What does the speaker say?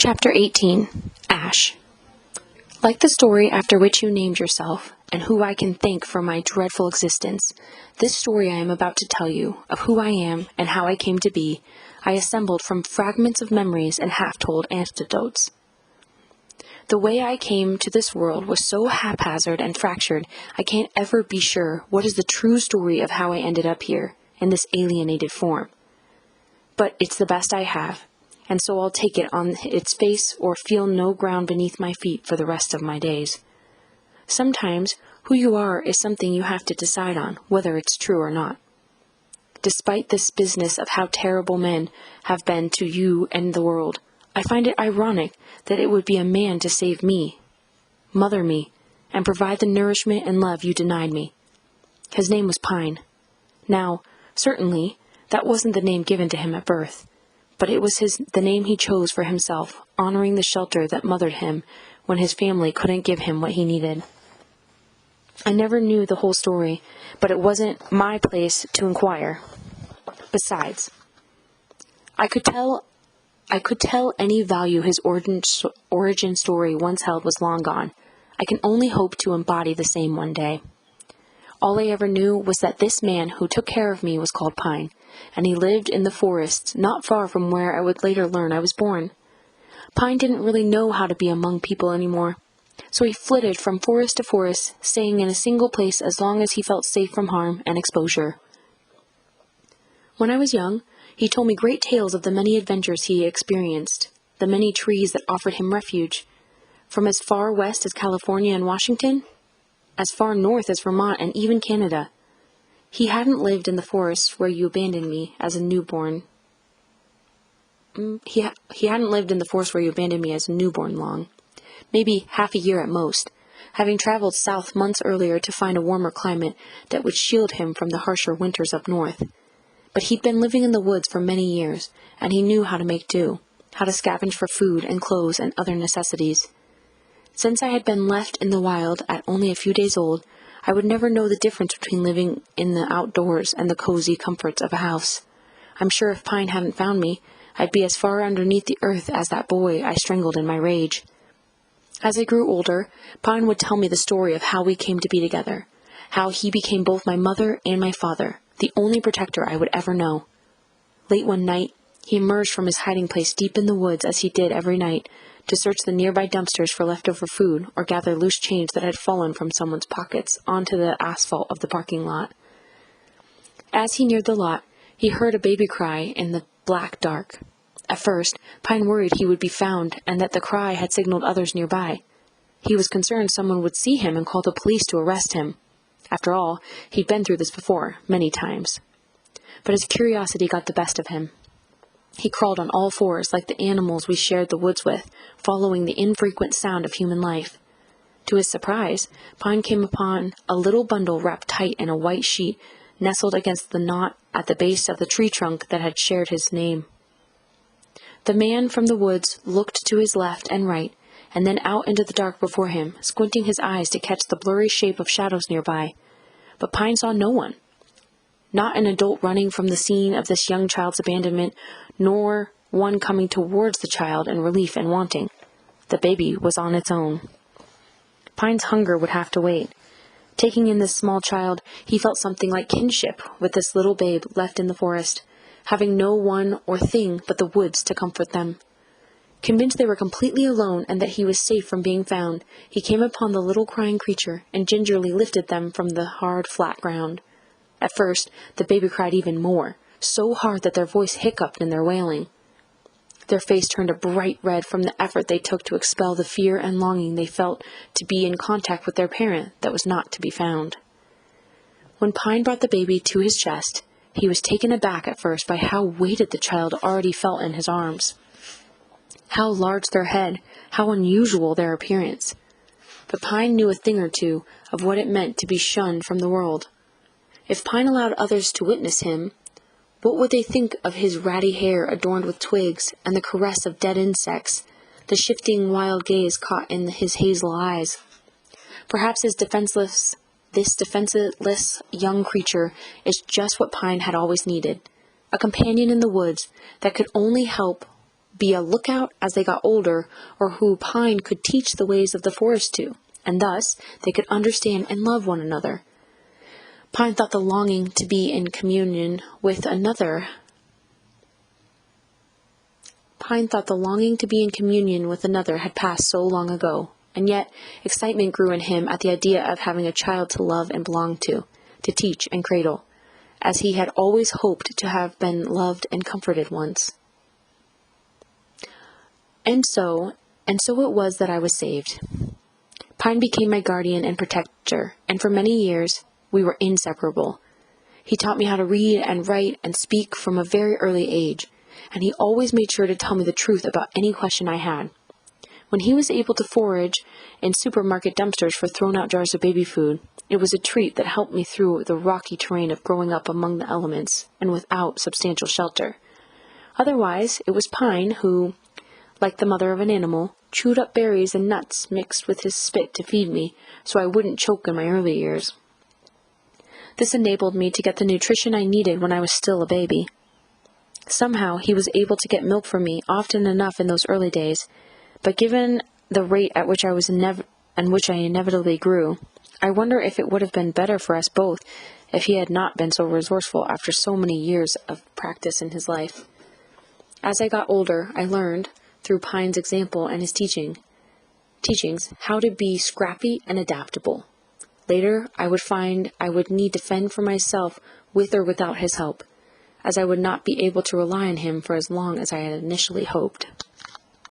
Chapter 18. Ash. Like the story after which you named yourself, and who I can thank for my dreadful existence, this story I am about to tell you, of who I am and how I came to be, I assembled from fragments of memories and half-told anecdotes. The way I came to this world was so haphazard and fractured, I can't ever be sure what is the true story of how I ended up here, in this alienated form. But it's the best I have, and so I'll take it on its face or feel no ground beneath my feet for the rest of my days. Sometimes, who you are is something you have to decide on, whether it's true or not. Despite this business of how terrible men have been to you and the world, I find it ironic that it would be a man to save me, mother me, and provide the nourishment and love you denied me. His name was Pine. Now, certainly, that wasn't the name given to him at birth, but it was the name he chose for himself, honoring the shelter that mothered him when his family couldn't give him what he needed. I never knew the whole story, but it wasn't my place to inquire. Besides, I could tell any value his origin story once held was long gone. I can only hope to embody the same one day. All I ever knew was that this man who took care of me was called Pine, and he lived in the forests not far from where I would later learn I was born. Pine didn't really know how to be among people anymore, so he flitted from forest to forest, staying in a single place as long as he felt safe from harm and exposure. When I was young, he told me great tales of the many adventures he experienced, the many trees that offered him refuge, from as far west as California and Washington, as far north as Vermont and even Canada. He hadn't lived in the forest where you abandoned me as a newborn. He hadn't lived in the forest where you abandoned me as a newborn long, maybe half a year at most, having traveled south months earlier to find a warmer climate that would shield him from the harsher winters up north. But he'd been living in the woods for many years, and he knew how to make do, how to scavenge for food and clothes and other necessities. Since I had been left in the wild at only a few days old, I would never know the difference between living in the outdoors and the cozy comforts of a house. I'm sure if Pine hadn't found me, I'd be as far underneath the earth as that boy I strangled in my rage. As I grew older, Pine would tell me the story of how we came to be together, how he became both my mother and my father, the only protector I would ever know. Late one night, he emerged from his hiding place deep in the woods as he did every night, to search the nearby dumpsters for leftover food or gather loose change that had fallen from someone's pockets onto the asphalt of the parking lot. As he neared the lot, he heard a baby cry in the black dark. At first, Pine worried he would be found and that the cry had signaled others nearby. He was concerned someone would see him and call the police to arrest him. After all, he'd been through this before, many times. But his curiosity got the best of him. He crawled on all fours like the animals we shared the woods with, following the infrequent sound of human life. To his surprise, Pine came upon a little bundle wrapped tight in a white sheet, nestled against the knot at the base of the tree trunk that had shared his name. The man from the woods looked to his left and right, and then out into the dark before him, squinting his eyes to catch the blurry shape of shadows nearby. But Pine saw no one. Not an adult running from the scene of this young child's abandonment, nor one coming towards the child in relief and wanting. The baby was on its own. Pine's hunger would have to wait. Taking in this small child, he felt something like kinship with this little babe left in the forest, having no one or thing but the woods to comfort them. Convinced they were completely alone and that he was safe from being found, he came upon the little crying creature and gingerly lifted them from the hard, flat ground. At first, the baby cried even more, so hard that their voice hiccuped in their wailing. Their face turned a bright red from the effort they took to expel the fear and longing they felt to be in contact with their parent that was not to be found. When Pine brought the baby to his chest, he was taken aback at first by how weighted the child already felt in his arms. How large their head, how unusual their appearance. But Pine knew a thing or two of what it meant to be shunned from the world. If Pine allowed others to witness him, what would they think of his ratty hair adorned with twigs and the caress of dead insects, the shifting wild gaze caught in his hazel eyes? Perhaps this defenseless young creature is just what Pine had always needed, a companion in the woods that could only help be a lookout as they got older, or who Pine could teach the ways of the forest to, and thus they could understand and love one another. Pine thought the longing to be in communion with another had passed so long ago, and yet excitement grew in him at the idea of having a child to love and belong to teach and cradle, as he had always hoped to have been loved and comforted once. And so it was that I was saved. Pine became my guardian and protector, and for many years we were inseparable. He taught me how to read and write and speak from a very early age, and he always made sure to tell me the truth about any question I had. When he was able to forage in supermarket dumpsters for thrown-out jars of baby food, it was a treat that helped me through the rocky terrain of growing up among the elements and without substantial shelter. Otherwise, it was Pine who, like the mother of an animal, chewed up berries and nuts mixed with his spit to feed me, so I wouldn't choke in my early years. This enabled me to get the nutrition I needed when I was still a baby. Somehow, he was able to get milk from me often enough in those early days, but given the rate at which I inevitably grew, I wonder if it would have been better for us both if he had not been so resourceful after so many years of practice in his life. As I got older, I learned, through Pine's example and his teachings, how to be scrappy and adaptable. Later, I would find I would need to fend for myself with or without his help, as I would not be able to rely on him for as long as I had initially hoped.